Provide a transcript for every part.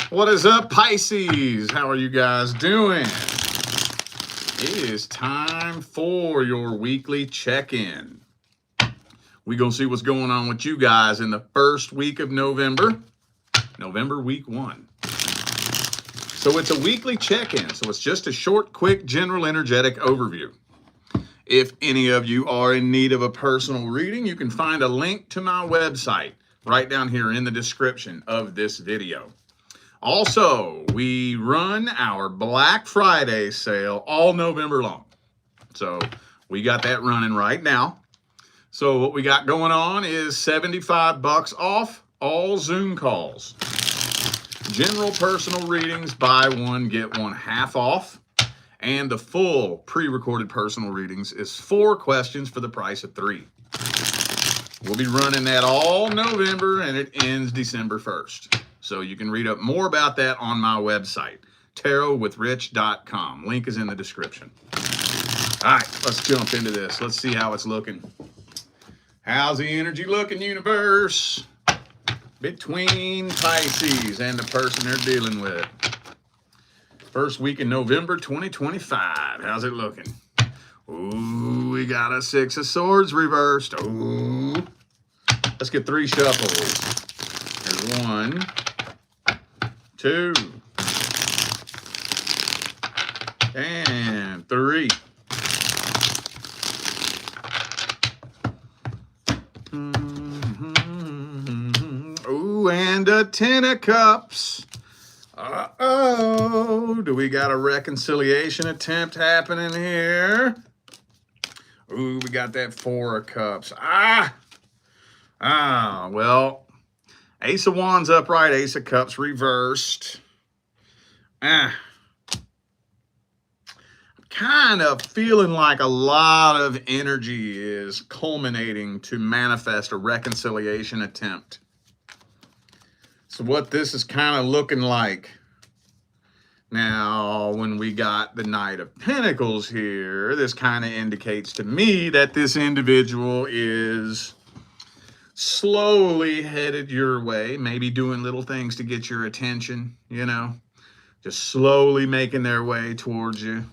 What is up, Pisces? How are you guys doing? It is time for your weekly check-in. We're going to see what's going on with you guys in the first week of November. November week 1. So it's a weekly check-in. So it's just a short, quick, general, energetic overview. If any of you are in need of a personal reading, you can find a link to my website right down here in the description of this video. Also, we run our Black Friday sale all November long. So we got that running right now. So what we got going on is $75 off all Zoom calls. General personal readings, buy one, get one half off. And the full pre-recorded personal readings is 4 questions for the price of 3. We'll be running that all November and it ends December 1st. So you can read up more about that on my website, tarotwithrich.com. Link is in the description. All right, let's jump into this. Let's see how it's looking. How's the energy looking, universe? Between Pisces and the person they're dealing with. First week in November 2025. How's it looking? Ooh, we got a 6 of Swords reversed. Ooh. Let's get 3 shuffles. There's 1, 2, and 3. Ooh, and a 10 of Cups. Uh-oh. Do we got a reconciliation attempt happening here? Ooh, we got that 4 of Cups. Well, Ace of Wands upright, Ace of Cups reversed. I'm kind of feeling like a lot of energy is culminating to manifest a reconciliation attempt. So what this is kind of looking like. Now, when we got the Knight of Pentacles here, this kind of indicates to me that this individual is slowly headed your way, maybe doing little things to get your attention, you know, just slowly making their way towards you,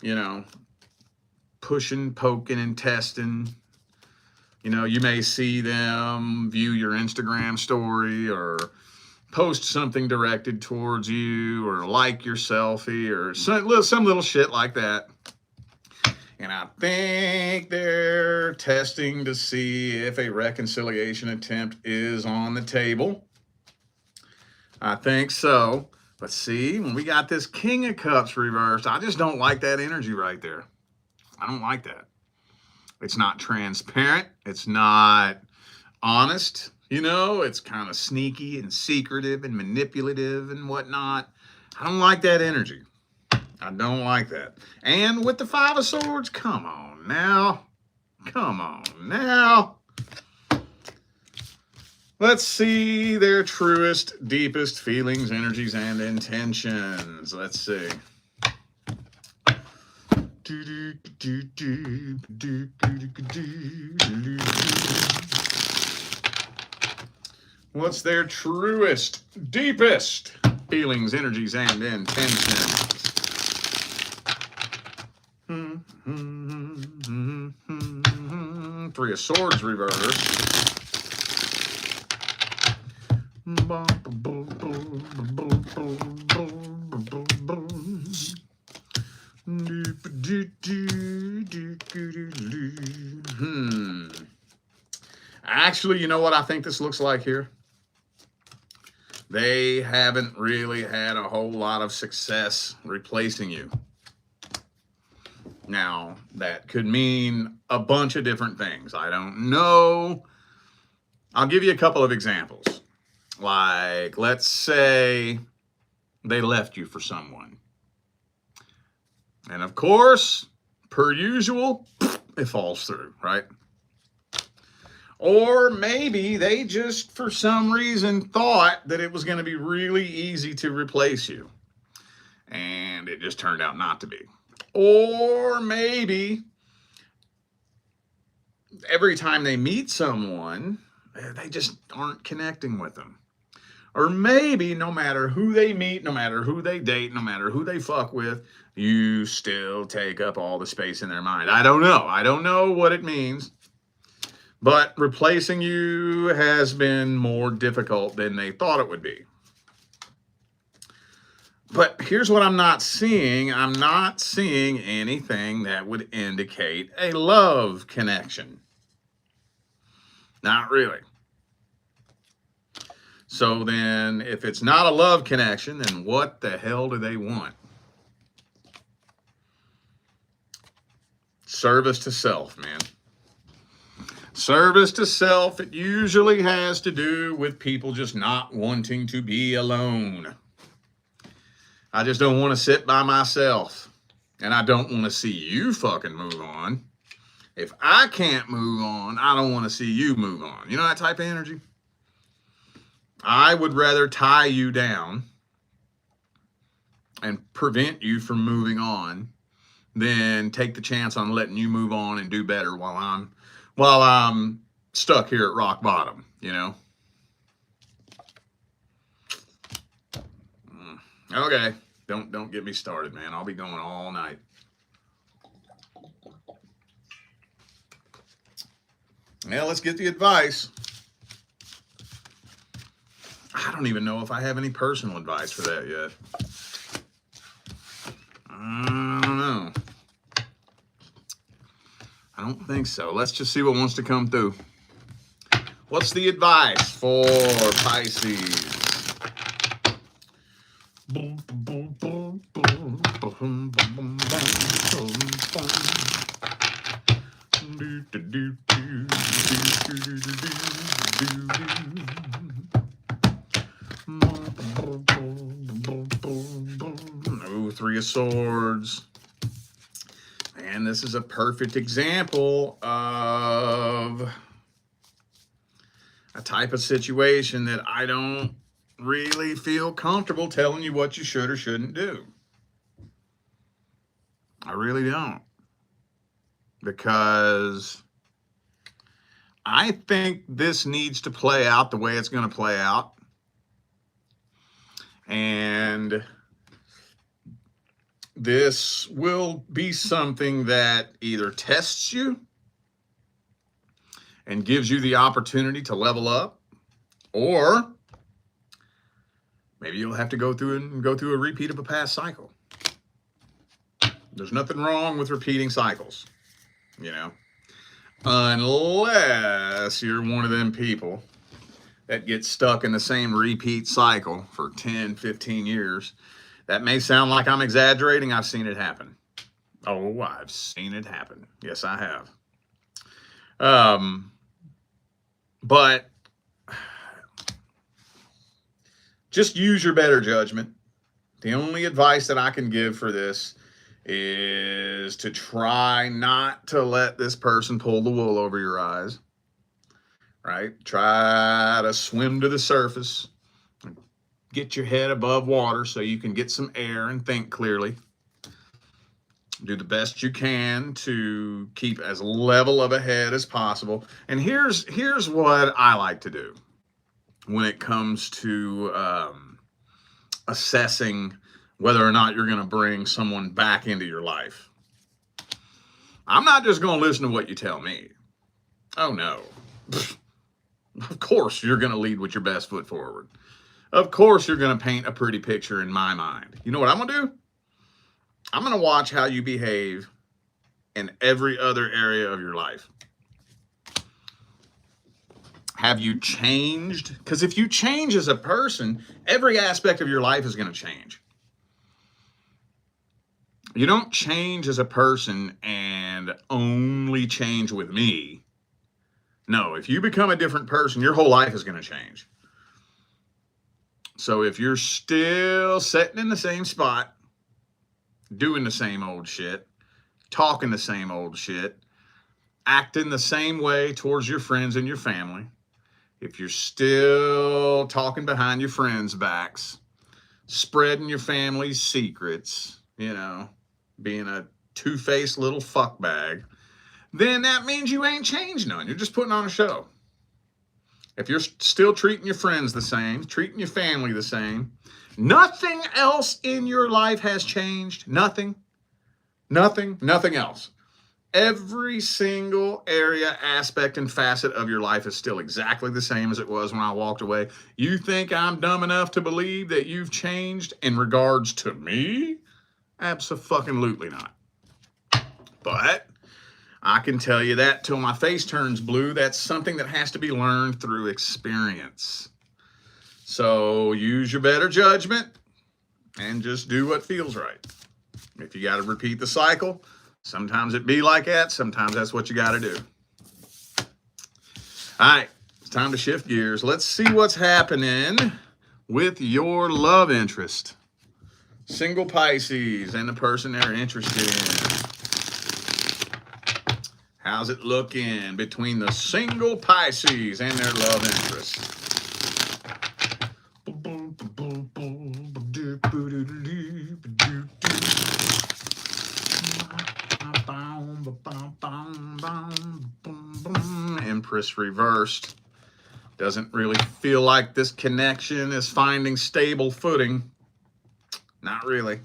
you know, pushing, poking, and testing. You know, you may see them view your Instagram story or post something directed towards you or like your selfie or some little shit like that. And I think they're testing to see if a reconciliation attempt is on the table. I think so. But see, when we got this King of Cups reversed, I just don't like that energy right there. I don't like that. It's not transparent. It's not honest. You know, it's kind of sneaky and secretive and manipulative and whatnot. I don't like that energy. I don't like that. And with the 5 of Swords, come on now. Come on now. Let's see their truest, deepest feelings, energies, and intentions. Let's see. What's their truest, deepest feelings, energies, and intentions? 3 of Swords reversed. Actually, you know what I think this looks like here? They haven't really had a whole lot of success replacing you. Now, that could mean a bunch of different things. I don't know. I'll give you a couple of examples. Like, let's say they left you for someone. And of course, per usual, it falls through, right? Or maybe they just, for some reason, thought that it was going to be really easy to replace you. And it just turned out not to be. Or maybe every time they meet someone, they just aren't connecting with them. Or maybe no matter who they meet, no matter who they date, no matter who they fuck with, you still take up all the space in their mind. I don't know. I don't know what it means. But replacing you has been more difficult than they thought it would be. But here's what I'm not seeing. I'm not seeing anything that would indicate a love connection. Not really. So then, if it's not a love connection, then what the hell do they want? Service to self, man. Service to self, it usually has to do with people just not wanting to be alone. I just don't want to sit by myself. And I don't want to see you fucking move on. If I can't move on, I don't want to see you move on. You know that type of energy? I would rather tie you down and prevent you from moving on than take the chance on letting you move on and do better while I'm stuck here at rock bottom, you know? Okay, don't get me started, man. I'll be going all night. Yeah, let's get the advice. I don't even know if I have any personal advice for that yet. I don't know. I don't think so. Let's just see what wants to come through. What's the advice for Pisces? Ooh, Three of Swords. And this is a perfect example of a type of situation that I don't really feel comfortable telling you what you should or shouldn't do. I really don't. Because I think this needs to play out the way it's going to play out. And this will be something that either tests you and gives you the opportunity to level up, or maybe you'll have to go through a repeat of a past cycle. There's nothing wrong with repeating cycles, you know, unless you're one of them people that gets stuck in the same repeat cycle for 10, 15 years. That may sound like I'm exaggerating. I've seen it happen. Oh, I've seen it happen. Yes, I have. But just use your better judgment. The only advice that I can give for this is to try not to let this person pull the wool over your eyes, right? Try to swim to the surface. Get your head above water so you can get some air and think clearly. Do the best you can to keep as level of a head as possible. And here's what I like to do when it comes to assessing whether or not you're going to bring someone back into your life. I'm not just going to listen to what you tell me. Oh, no. Of course, you're going to lead with your best foot forward. Of course, you're going to paint a pretty picture in my mind. You know what I'm going to do? I'm going to watch how you behave in every other area of your life. Have you changed? Because if you change as a person, every aspect of your life is going to change. You don't change as a person and only change with me. No, if you become a different person, your whole life is going to change. So if you're still sitting in the same spot, doing the same old shit, talking the same old shit, acting the same way towards your friends and your family, if you're still talking behind your friends' backs, spreading your family's secrets, you know, being a two-faced little fuckbag, then that means you ain't changed none. You're just putting on a show. if you're still treating your friends the same, treating your family the same, nothing else in your life has changed. Nothing else. Every single area, aspect, and facet of your life is still exactly the same as it was when I walked away. You think I'm dumb enough to believe that you've changed in regards to me? Abso-fucking-lutely not. But I can tell you that till my face turns blue. That's something that has to be learned through experience. So use your better judgment and just do what feels right. If you got to repeat the cycle, sometimes it be like that. Sometimes that's what you got to do. All right, it's time to shift gears. Let's see what's happening with your love interest. Single Pisces and the person they're interested in. How's it looking between the single Pisces and their love interest? Empress reversed. Doesn't really feel like this connection is finding stable footing. Not really.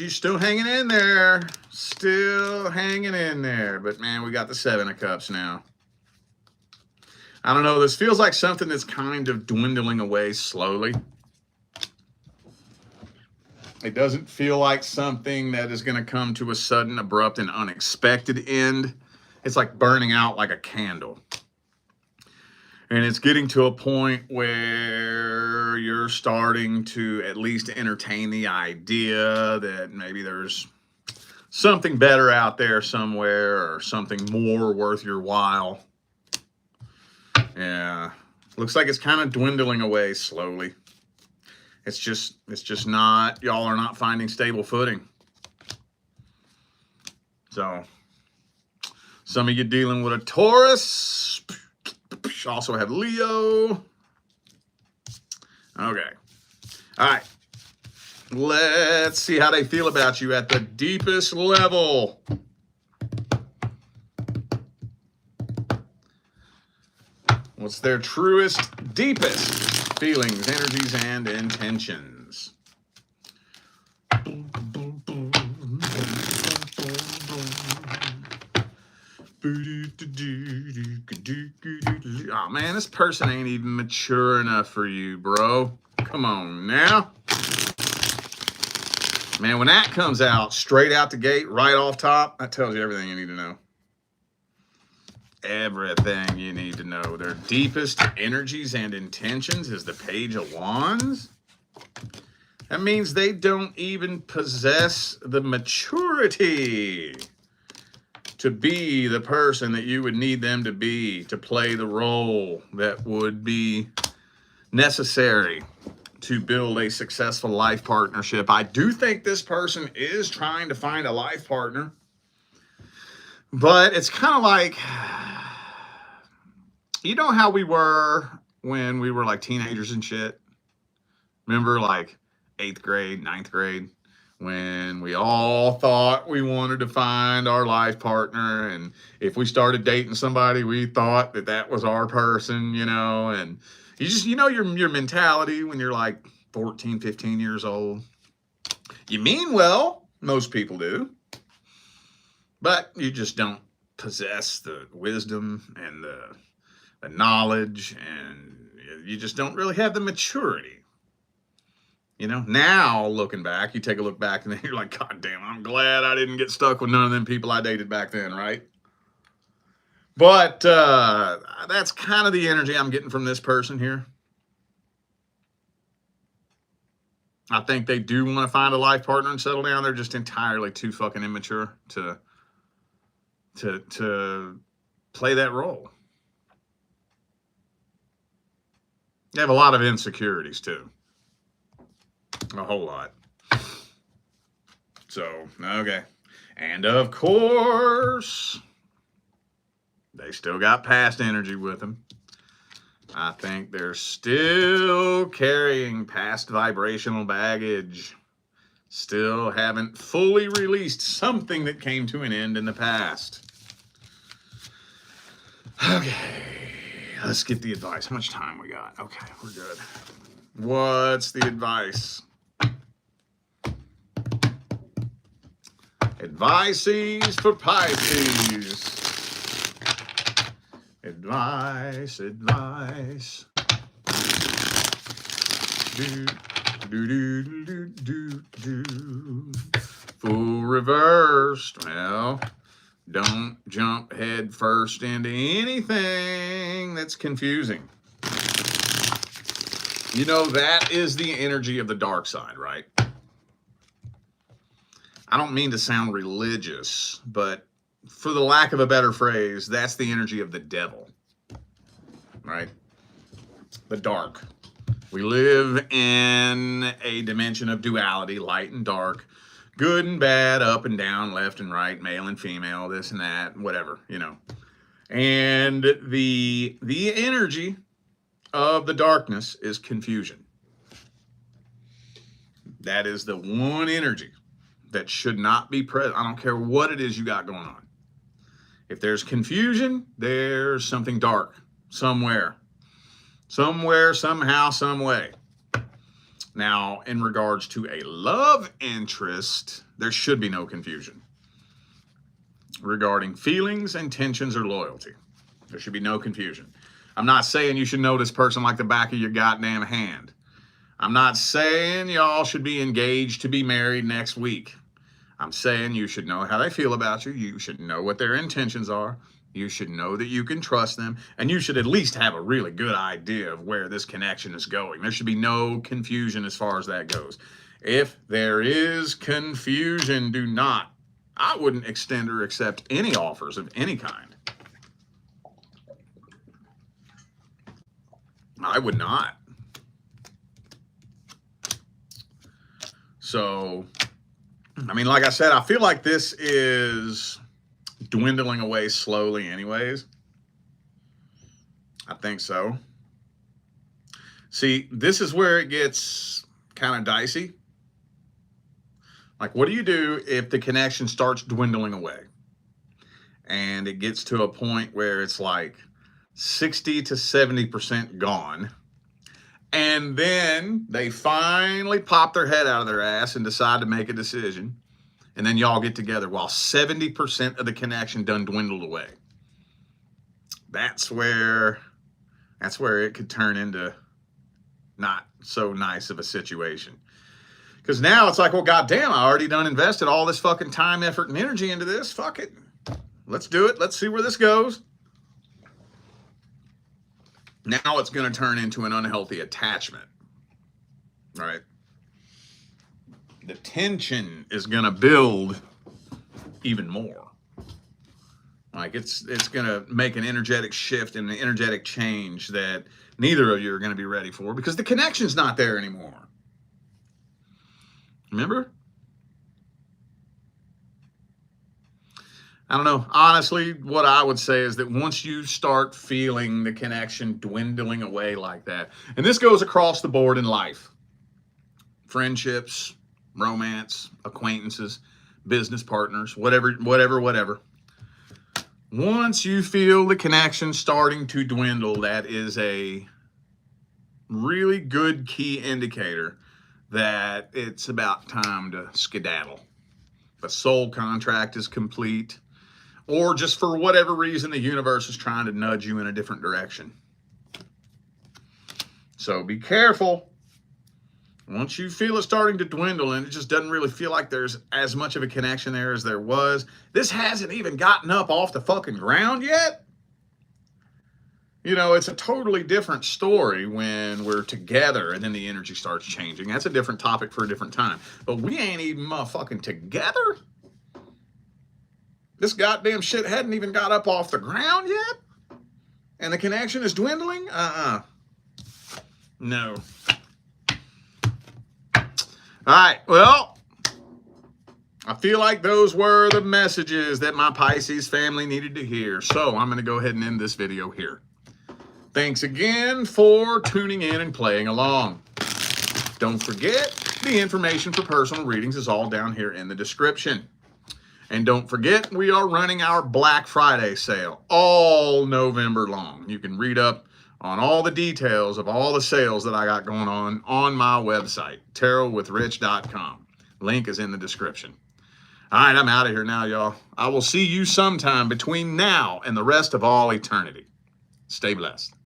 Still hanging in there. Still hanging in there. But man, we got the Seven of Cups now. I don't know. This feels like something that's kind of dwindling away slowly. It doesn't feel like something that is going to come to a sudden, abrupt, and unexpected end. It's like burning out like a candle. And it's getting to a point where you're starting to at least entertain the idea that maybe there's something better out there somewhere or something more worth your while. Yeah, looks like it's kind of dwindling away slowly. It's just not, y'all are not finding stable footing. So, some of you dealing with a Taurus. Also have Leo. Okay. All right. Let's see how they feel about you at the deepest level. What's their truest, deepest feelings, energies, and intentions? Oh man, this person ain't even mature enough for you, bro. Come on now. Man, when that comes out, straight out the gate, right off top, that tells you everything you need to know. Everything you need to know. Their deepest energies and intentions is the Page of Wands. That means they don't even possess the maturity to be the person that you would need them to be, to play the role that would be necessary to build a successful life partnership. I do think this person is trying to find a life partner, but it's kind of like, you know how we were when we were like teenagers and shit? Remember like 8th grade, 9th grade, when we all thought we wanted to find our life partner, and if we started dating somebody, we thought that that was our person, you know, and you just, you know, your mentality when you're like 14, 15 years old. You mean well, most people do, but you just don't possess the wisdom and the knowledge, and you just don't really have the maturity. You know, now looking back, you take a look back and then you're like, God damn, I'm glad I didn't get stuck with none of them people I dated back then, right? But that's kind of the energy I'm getting from this person here. I think they do want to find a life partner and settle down. They're just entirely too fucking immature to play that role. They have a lot of insecurities too. A whole lot. So, okay. And of course, they still got past energy with them. I think they're still carrying past vibrational baggage. Still haven't fully released something that came to an end in the past. Okay, let's get the advice. How much time we got? Okay, we're good. What's the advice? Advices for Pisces. Advice. Full reversed. Well, don't jump head first into anything that's confusing. You know, that is the energy of the dark side, right? I don't mean to sound religious, but for the lack of a better phrase, that's the energy of the devil, right? The dark. We live in a dimension of duality, light and dark, good and bad, up and down, left and right, male and female, this and that, whatever, you know. And the energy of the darkness is confusion. That is the one energy that should not be present. I don't care what it is you got going on. If there's confusion, there's something dark somewhere. Somewhere, somehow, some way. Now, in regards to a love interest, there should be no confusion. Regarding feelings, intentions, or loyalty, there should be no confusion. I'm not saying you should know this person like the back of your goddamn hand. I'm not saying y'all should be engaged to be married next week. I'm saying you should know how they feel about you. You should know what their intentions are. You should know that you can trust them, and you should at least have a really good idea of where this connection is going. There should be no confusion as far as that goes. If there is confusion, do not. I wouldn't extend or accept any offers of any kind. I would not. So, I mean, like I said, I feel like this is dwindling away slowly anyways. I think so. See, this is where it gets kind of dicey. Like, what do you do if the connection starts dwindling away and it gets to a point where it's like 60 to 70% gone, and then they finally pop their head out of their ass and decide to make a decision, and then y'all get together while 70% of the connection done dwindled away? That's where it could turn into not so nice of a situation. Because now it's like, well, goddamn, I already done invested all this fucking time, effort, and energy into this. Fuck it. Let's do it. Let's see where this goes. Now it's going to turn into an unhealthy attachment. All right. The tension is going to build even more. Like, it's going to make an energetic shift and an energetic change that neither of you are going to be ready for, because the connection's not there anymore. Remember? I don't know. Honestly, what I would say is that once you start feeling the connection dwindling away like that, and this goes across the board in life, friendships, romance, acquaintances, business partners, whatever. Once you feel the connection starting to dwindle, that is a really good key indicator that it's about time to skedaddle. The soul contract is complete, or just for whatever reason, the universe is trying to nudge you in a different direction. So be careful. Once you feel it starting to dwindle and it just doesn't really feel like there's as much of a connection there as there was, this hasn't even gotten up off the fucking ground yet. You know, it's a totally different story when we're together and then the energy starts changing. That's a different topic for a different time. But we ain't even motherfucking together. This goddamn shit hadn't even got up off the ground yet. And the connection is dwindling? No. All right, well, I feel like those were the messages that my Pisces family needed to hear. So I'm going to go ahead and end this video here. Thanks again for tuning in and playing along. Don't forget, The information for personal readings is all down here in the description. And don't forget, we are running our Black Friday sale all November long. You can read up on all the details of all the sales that I got going on my website, tarotwithrich.com. Link is in the description. All right, I'm out of here now, y'all. I will see you sometime between now and the rest of all eternity. Stay blessed.